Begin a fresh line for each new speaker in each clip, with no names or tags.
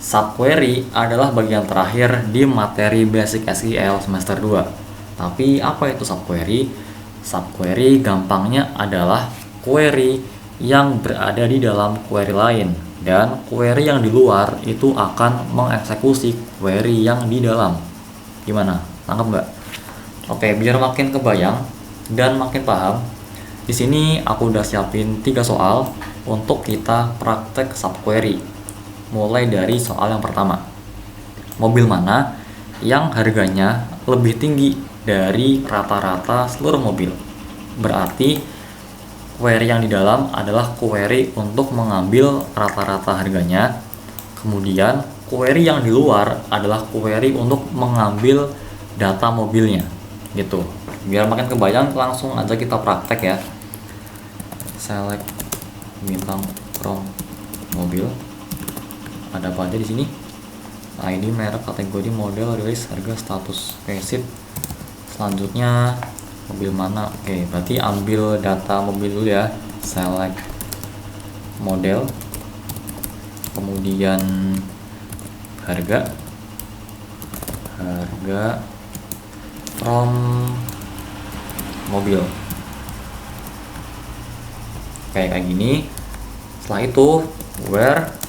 Subquery adalah bagian terakhir di materi Basic SQL semester 2. Tapi apa itu subquery? Subquery gampangnya adalah query yang berada di dalam query lain, dan query yang di luar itu akan mengeksekusi query yang di dalam. Gimana? Tangkap nggak? Oke, biar makin kebayang dan makin paham, di sini aku udah siapin 3 soal untuk kita praktek subquery. Mulai dari soal yang pertama, mobil mana yang harganya lebih tinggi dari rata-rata seluruh mobil? Berarti query yang di dalam adalah query untuk mengambil rata-rata harganya, kemudian query yang di luar adalah query untuk mengambil data mobilnya, gitu. Biar makin kebayang, langsung aja kita praktek ya. Select bintang from mobil. Ada apa aja di sini? ID, merek, kategori, model, rilis, harga, status. Oke, sip. Selanjutnya mobil mana? Oke, berarti ambil data mobil dulu ya. Select model, kemudian harga from mobil. Kayak gini. Setelah itu where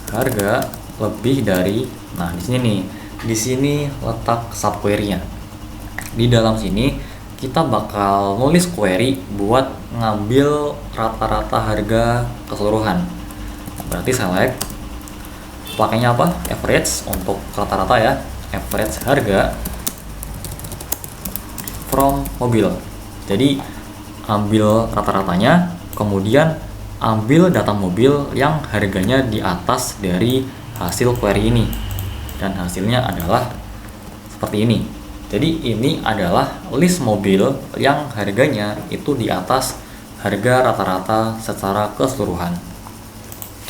harga lebih dari, nah di sini nih, di sini letak subquery-nya. Di dalam sini kita bakal nulis query buat ngambil rata-rata harga keseluruhan. Berarti select, pakainya apa? Average untuk rata-rata ya. Average harga from mobil. Jadi ambil rata-ratanya, kemudian ambil data mobil yang harganya di atas dari hasil query ini, dan hasilnya adalah seperti ini. Jadi ini adalah list mobil yang harganya itu di atas harga rata-rata secara keseluruhan.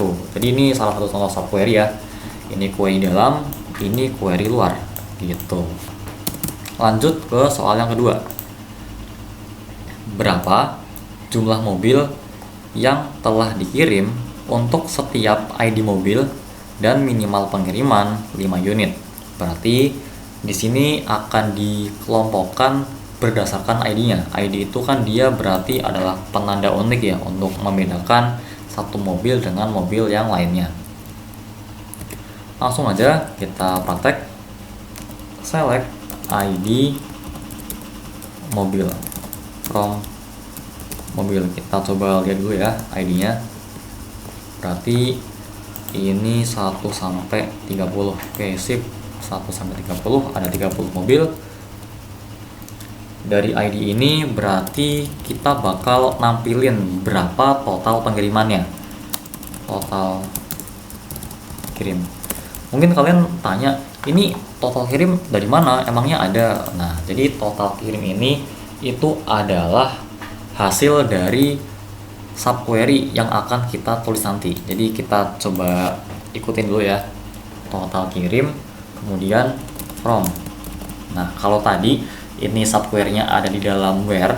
Tuh, jadi ini salah satu contoh subquery ya. Ini query dalam, ini query luar, gitu. Lanjut ke soal yang kedua. Berapa jumlah mobil yang telah dikirim untuk setiap ID mobil dan minimal pengiriman 5 unit. Berarti di sini akan dikelompokkan berdasarkan ID-nya. ID itu kan dia berarti adalah penanda unik ya, untuk membedakan satu mobil dengan mobil yang lainnya. Langsung aja kita praktek. Select ID mobil from mobil. Kita coba lihat dulu ya ID-nya. Berarti ini 1 sampai 30. Oke, sip. 1 sampai 30, ada 30 mobil. Dari ID ini berarti kita bakal nampilin berapa total pengirimannya. Total kirim. Mungkin kalian tanya, ini total kirim dari mana? Emangnya ada? Nah, jadi total kirim ini itu adalah hasil dari subquery yang akan kita tulis nanti. Jadi kita coba ikutin dulu ya. Total kirim, kemudian from. Nah, kalau tadi ini subquery-nya ada di dalam where,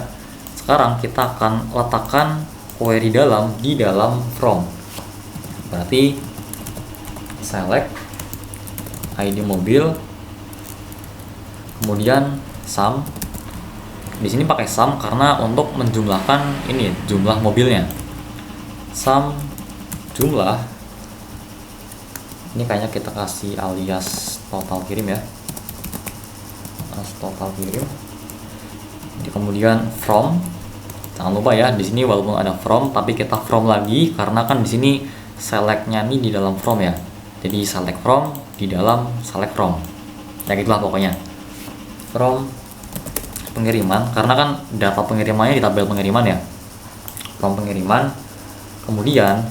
sekarang kita akan letakkan query dalam di dalam from. Berarti select ID mobil, kemudian sum. Di sini pakai sum karena untuk menjumlahkan ini jumlah mobilnya. Sum jumlah. Ini kayaknya kita kasih alias total kirim ya. Total kirim. Jadi kemudian from. Jangan lupa ya, di sini walaupun ada from tapi kita from lagi karena kan di sini select-nya nih di dalam from ya. Jadi select from di dalam select from. Ya gitulah pokoknya. From pengiriman, karena kan data pengirimannya di tabel pengiriman ya. From pengiriman. Kemudian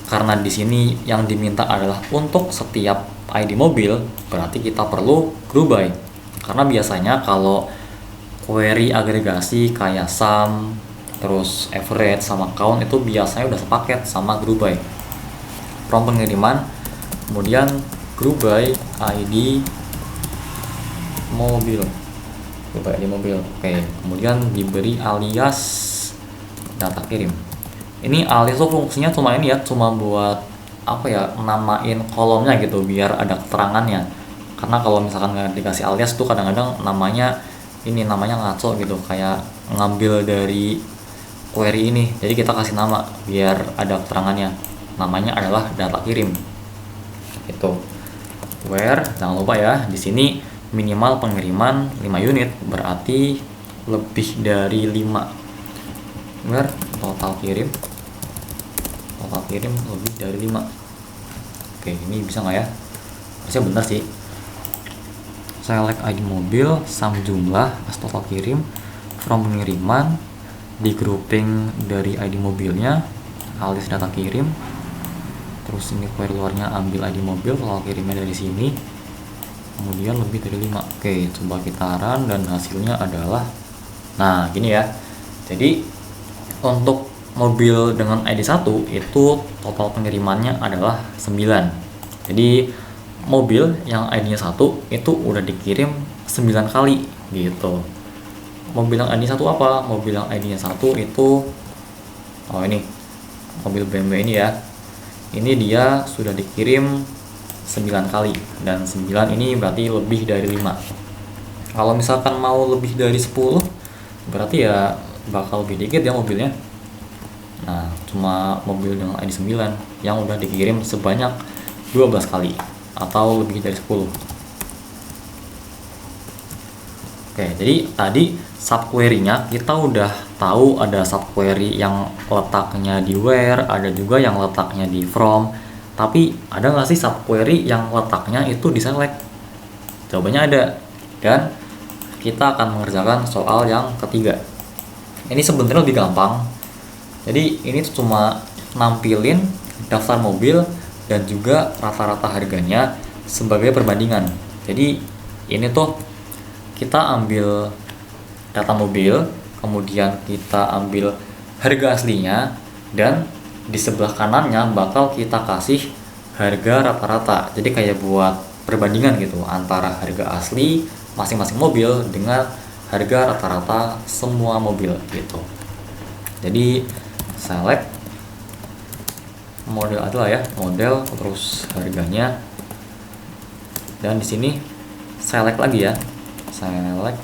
karena di sini yang diminta adalah untuk setiap ID mobil, berarti kita perlu group by. Karena biasanya kalau query agregasi kayak sum, terus average sama count itu biasanya udah sepaket sama group by. From pengiriman, kemudian group by ID mobil. Coba di mobil. Oke, kemudian diberi alias data kirim. Ini alias tuh fungsinya cuma ini ya, cuma buat apa ya, namain kolomnya gitu biar ada keterangannya. Karena kalau misalkan nggak dikasih alias tuh kadang-kadang namanya ngaco gitu, kayak ngambil dari query ini. Jadi kita kasih nama biar ada keterangannya. Namanya adalah data kirim. Itu where, jangan lupa ya, di sini minimal pengiriman 5 unit, berarti lebih dari 5. Where total kirim lebih dari 5. Oke, ini bisa nggak ya? Harusnya benar sih. Select ID mobil, sum jumlah as total kirim from pengiriman, di grouping dari ID mobilnya alias data kirim. Terus ini query luarnya ambil ID mobil, total kirimnya dari sini, kemudian lebih dari 5. Oke, coba kita run dan hasilnya adalah, nah gini ya. Jadi untuk mobil dengan ID 1 itu total pengirimannya adalah 9. Jadi mobil yang ID-nya 1 itu udah dikirim 9 kali gitu. Mobil yang ID 1 apa? Mobil yang ID-nya 1 itu, oh ini mobil BMW ini ya. Ini dia sudah dikirim 9 kali, dan 9 ini berarti lebih dari 5. Kalau misalkan mau lebih dari 10 berarti ya bakal lebih dikit ya mobilnya. Nah, cuma mobil dengan ID 9 yang udah dikirim sebanyak 12 kali atau lebih dari 10. Oke, jadi tadi subquery-nya kita udah tahu ada subquery yang letaknya di where, ada juga yang letaknya di from. Tapi ada nggak sih subquery yang letaknya itu di select? Jawabannya ada. Dan kita akan mengerjakan soal yang ketiga. Ini sebenarnya lebih gampang. Jadi ini cuma nampilin daftar mobil dan juga rata-rata harganya sebagai perbandingan. Jadi ini tuh kita ambil data mobil, kemudian kita ambil harga aslinya, dan di sebelah kanannya bakal kita kasih harga rata-rata. Jadi kayak buat perbandingan gitu antara harga asli masing-masing mobil dengan harga rata-rata semua mobil gitu. Jadi select model adalah ya, model terus harganya, dan di sini select lagi ya, select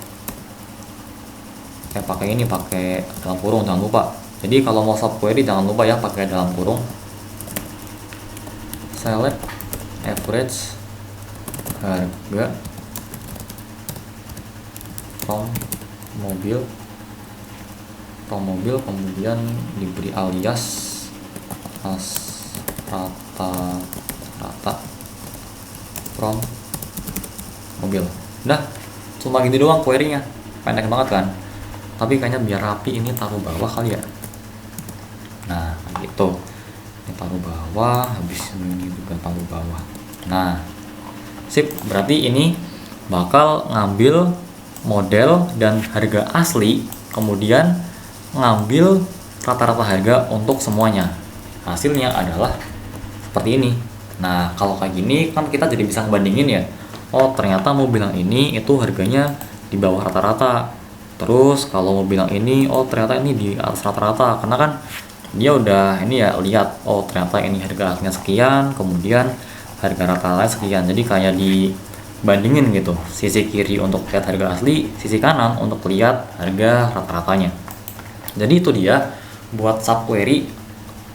pakai ini, pakai dalam kurung, jangan lupa. Jadi kalau mau subquery jangan lupa ya pakai dalam kurung. Select average harga from mobil, kemudian diberi alias as rata from mobil. Nah, cuma gini doang query-nya, pendek banget kan, tapi kayaknya biar rapi ini taruh bawah kali ya. Nah gitu, ini taruh bawah, habis ini juga taruh bawah. Nah sip, berarti ini bakal ngambil model dan harga asli, kemudian ngambil rata-rata harga untuk semuanya. Hasilnya adalah seperti ini. Nah kalau kayak gini kan kita jadi bisa ngebandingin ya, oh ternyata mobil yang ini itu harganya di bawah rata-rata. Terus kalau mobil yang ini, oh ternyata ini di atas rata-rata, karena kan dia udah ini ya, lihat oh ternyata ini harga aslinya sekian, kemudian harga rata-rata sekian. Jadi kayak dibandingin gitu, sisi kiri untuk lihat harga asli, sisi kanan untuk lihat harga rata-ratanya. Jadi itu dia buat subquery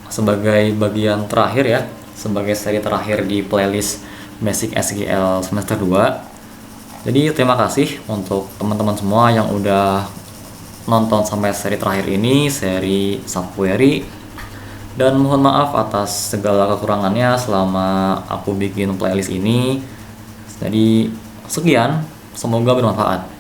sebagai bagian terakhir ya, sebagai seri terakhir di playlist Basic SQL semester 2. Jadi terima kasih untuk teman-teman semua yang udah nonton sampai seri terakhir ini, seri subquery. Dan mohon maaf atas segala kekurangannya selama aku bikin playlist ini. Jadi sekian, semoga bermanfaat.